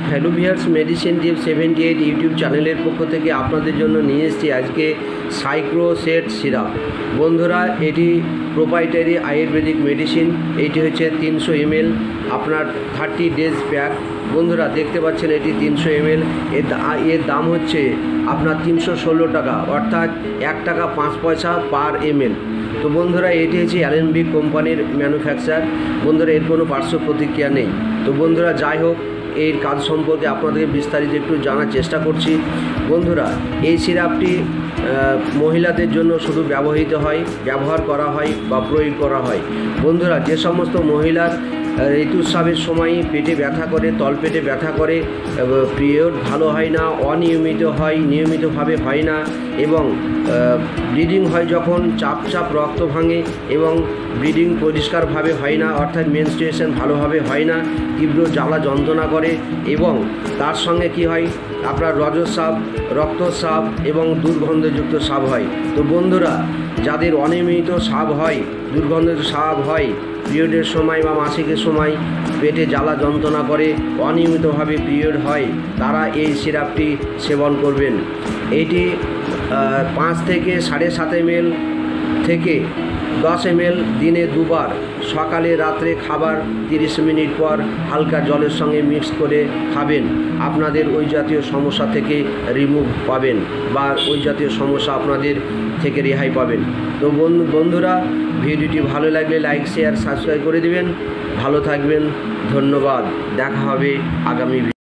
Hello viewers, medicine টিপ 78 YouTube চ্যানেলের পক্ষ থেকে আপনাদের জন্য নিয়ে এসেছি আজকে সাইক্রোসেট সিরাপ। বন্ধুরা, এটি প্রোপ্রাইটারি আয়ুর্বেদিক মেডিসিন। এটি হচ্ছে 300 ml, আপনার 30 ডেজ প্যাক। বন্ধুরা দেখতে পাচ্ছেন এটি 300 ml, এর দাম হচ্ছে আপনার 316 টাকা, অর্থাৎ 1 টাকা 5 পয়সা পার ml। তো বন্ধুরা, এটি হচ্ছে অ্যালেনবিক কোম্পানির ম্যানুফ্যাকচার। বন্ধুরা, এর কোনো পার্শ্ব প্রতিক্রিয়া নেই। তো বন্ধুরা, যাই হোক, এর কাজ সম্পর্কে আপনাদের বিস্তারিত একটু জানার চেষ্টা করছি। বন্ধুরা, এই সিরাপটি মহিলাদের জন্য শুধু ব্যবহার করা হয় বা প্রয়োগ করা হয়। বন্ধুরা, যে সমস্ত মহিলার ঋতুস্রাবের সময় পেটে ব্যথা করে, তলপেটে ব্যথা করে, পিরিয়ড ভালো হয় না, অনিয়মিত হয়, নিয়মিতভাবে হয় না, এবং ব্লিডিং হয় যখন চাপ রক্ত ভাঙে এবং ব্লিডিং পরিষ্কারভাবে হয় না, অর্থাৎ মেনস্ট্রুয়েশন ভালোভাবে হয় না, তীব্র জ্বালা যন্ত্রণা করে, এবং তার সঙ্গে কি হয়, আপনার রজস্রাব, রক্তস্রাব এবং দুর্গন্ধযুক্ত স্রাব হয়। তো বন্ধুরা, যাদের অনিয়মিত স্রাব হয়, দুর্গন্ধযুক্ত স্রাব হয়, পিরিয়ডের সময় বা মাসিকের সময় পেটে জ্বালা যন্ত্রণা করে, অনিয়মিতভাবে পিরিয়ড হয়, তারা এই সিরাপটি সেবন করবেন। এটি 5 থেকে 7.5 ml থেকে 10 ml দিনে 2 বার, সকালে রাত্রে খাবার 30 মিনিট পর হালকা জলের সঙ্গে মিক্স করে খাবেন। আপনাদের ওই জাতীয় সমস্যা থেকে রিমুভ পাবেন, বা ওই জাতীয় সমস্যা আপনাদের থেকে রেহাই পাবেন। তো বন্ধুরা, ভিডিওটি ভালো লাগলে লাইক, শেয়ার, সাবস্ক্রাইব করে দিবেন। ভালো থাকবেন, ধন্যবাদ। দেখা হবে আগামী